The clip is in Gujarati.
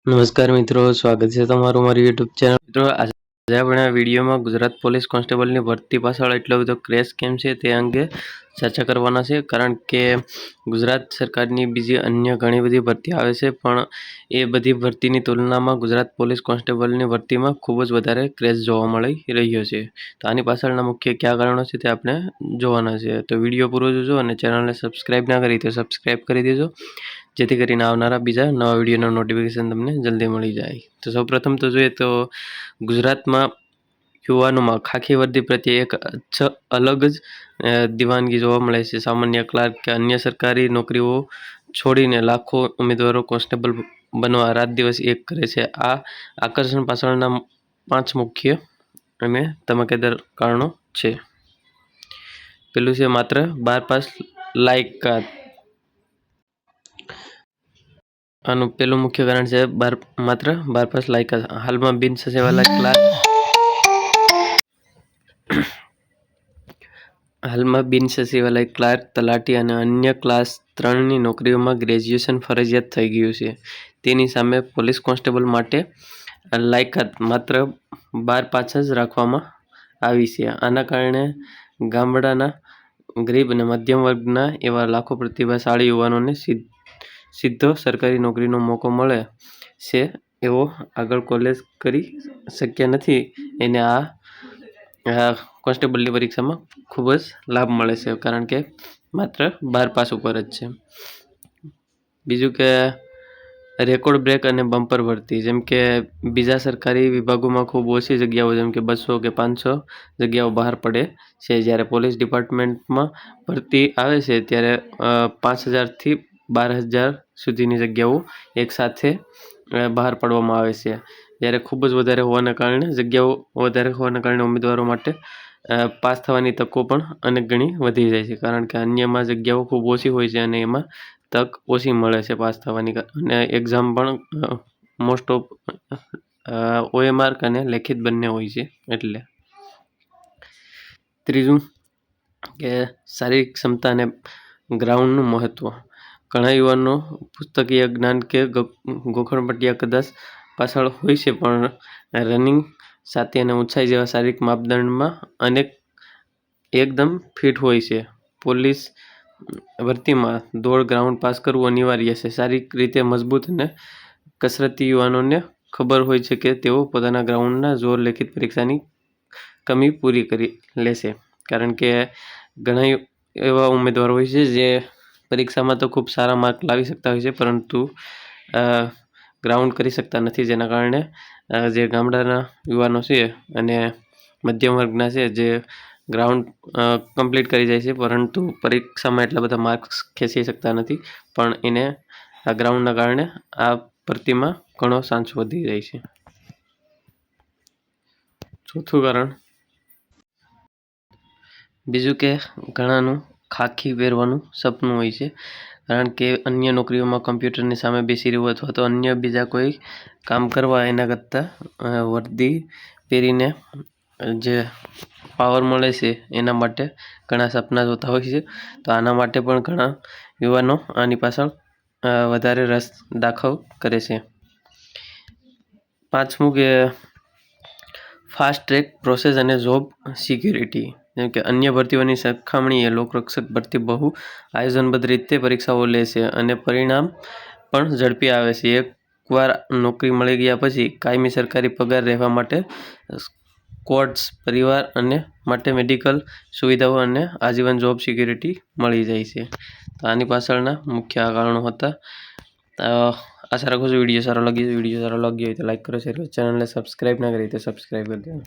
નમસ્કાર મિત્રો, સ્વાગત છે તમારું મારી યુટ્યુબ ચેનલ. મિત્રો, આજે આપણે આ વિડીયોમાં ગુજરાત પોલીસ કોન્સ્ટેબલની ભરતી પાછળ એટલો બધો ક્રેઝ કેમ છે તે અંગે ચર્ચા કરવાના છે. કારણ કે ગુજરાત સરકારની બીજી અન્ય ઘણી બધી ભરતી આવે છે, પણ એ બધી ભરતીની તુલનામાં ગુજરાત પોલીસ કોન્સ્ટેબલની ભરતીમાં ખૂબ જ વધારે ક્રેઝ જોવા મળી રહ્યો છે. તો આની પાછળના મુખ્ય કયા કારણો છે તે આપણે જોવાના છે. તો વિડીયો પૂરો જોજો અને ચેનલને સબસ્ક્રાઈબ ના કરી તો સબસ્ક્રાઈબ કરી દેજો, જેથી કરીને આવનારા બીજા નવા વિડીયોના નોટિફિકેશન તમને જલ્દી મળી જાય. તો સૌપ્રથમ તો જોઈએ તો ગુજરાતમાં યુવાનોમાં ખાખી વર્દી પ્રત્યે એક અલગ જ દીવાનગી જોવા મળે છે. સામાન્ય ક્લાર્ક કે અન્ય સરકારી નોકરીઓ છોડીને લાખો ઉમેદવારો કોન્સ્ટેબલ બનવા રાત દિવસ એક કરે છે. આ આકર્ષણ પાછળના 5 મુખ્ય અને ધમાકેદાર કારણો છે. પેલું છે માત્ર 12 પાસ લાયકાત. આનું પેલું મુખ્ય કારણ છે માત્ર 12 પાસ લાયકાત. હાલમાં બિન સચિવાલય ક્લાર્ક, તલાટી અને અન્ય ક્લાસ 3ની નોકરીઓમાં ગ્રેજ્યુએશન ફરજિયાત થઈ ગયું છે. તેની સામે પોલીસ કોન્સ્ટેબલ માટે લાયકાત માત્ર 12 પાસ જ રાખવામાં આવી છે. આના કારણે ગામડાના ગરીબ અને મધ્યમ વર્ગના એવા લાખો પ્રતિભાશાળી યુવાનોને સીધો સરકારી નોકરીનો મોકો મળે છે. એઓ આગળ કોલેજ કરી શક્યા નથી, એને આ કોન્સ્ટેબલની પરીક્ષામાં ખૂબ જ લાભ મળે છે, કારણ કે માત્ર 12 પાસ ઉપર જ છે. બીજું કે રેકોર્ડ બ્રેક અને બમ્પર ભરતી. જેમ કે બીજા સરકારી વિભાગોમાં ખૂબ ઓછી જગ્યાઓ, જેમ કે 200 કે 500 જગ્યાઓ બહાર પડે છે. જ્યારે પોલીસ ડિપાર્ટમેન્ટમાં ભરતી આવે છે ત્યારે 5000થી 12000 સુધીની જગ્યાઓ એકસાથે બહાર પાડવામાં આવે છે. જ્યારે ખૂબ જ વધારે હોવાના કારણે ઉમેદવારો માટે પાસ થવાની તકો પણ અનેક ગણી વધી જાય છે, કારણ કે અન્યમાં જગ્યાઓ ખૂબ ઓછી હોય છે અને એમાં તક ઓછી મળે છે પાસ થવાની. અને એક્ઝામ પણ મોસ્ટ ઓફ OMR અને લેખિત બંને હોય છે. એટલે ત્રીજું કે શારીરિક ક્ષમતા અને ગ્રાઉન્ડનું મહત્વ. ઘણા યુવાનો પુસ્તકીય જ્ઞાન કે ગોખણપટિયા કદાચ પાછળ હોય છે, પણ રનિંગ, છાતી અને ઊંચાઈ જેવા શારીરિક માપદંડમાં એકદમ ફિટ હોય છે. પોલીસ ભરતીમાં દોડ, ગ્રાઉન્ડ પાસ કરવું અનિવાર્ય છે. શારીરિક રીતે મજબૂત અને કસરતી યુવાનોને ખબર હોય છે કે તેઓ પોતાના ગ્રાઉન્ડના જોર લેખિત પરીક્ષાની કમી પૂરી કરી લેશે. કારણ કે ઘણા એવા ઉમેદવાર હોય છે જે પરીક્ષામાં તો ખૂબ સારા માર્ક લાવી શકતા હોય છે, પરંતુ ગ્રાઉન્ડ કરી શકતા નથી, જેના કારણે જે ગામડાના યુવાનો છે અને મધ્યમ વર્ગના છે જે ગ્રાઉન્ડ કમ્પ્લીટ કરી જાય છે, પરંતુ પરીક્ષામાં એટલા બધા માર્ક્સ ખેંચી શકતા નથી. પણ એને આ ગ્રાઉન્ડના કારણે આ ભરતીમાં ઘણો ચાન્સ વધી જાય છે. ચોથું કારણ બીજું કે ઘણાનું ખાખી પહેરવાનું સપનું હોય છે, કારણ કે અન્ય નોકરીઓમાં કમ્પ્યુટરની સામે બેસી રહેવું અથવા તો અન્ય બીજા કોઈ કામ કરવા એના કરતાં વર્દી પહેરીને જે પાવર મળે છે એના માટે ઘણા સપના જોતા હોય છે. તો આના માટે પણ ઘણા યુવાનો આની પાછળ વધારે રસ દાખવ કરે છે. પાંચમું કે ફાસ્ટ ટ્રેક પ્રોસેસ અને જોબ સિક્યુરિટી. જેમ કે અન્ય ભરતીઓની સરખામણીએ લોકરક્ષક ભરતી બહુ આયોજનબદ્ધ રીતે પરીક્ષાઓ લે છે અને પરિણામ પણ ઝડપી આવે છે. એકવાર નોકરી મળી ગયા પછી કાયમી સરકારી પગાર, રહેવા માટે ક્વોર્ટર્સ, પરિવાર અને માટે મેડિકલ સુવિધાઓ અને આજીવન જોબ સિક્યુરિટી મળી જાય છે. તો આની પાછળના મુખ્ય કારણો હતા. આશા રાખું છું વિડીયો સારો લાગ્યો હોય તો લાઈક કરો, શેર કરો, ચેનલને સબસ્ક્રાઈબ ના કરી તો સબસ્ક્રાઈબ કરી દેજો.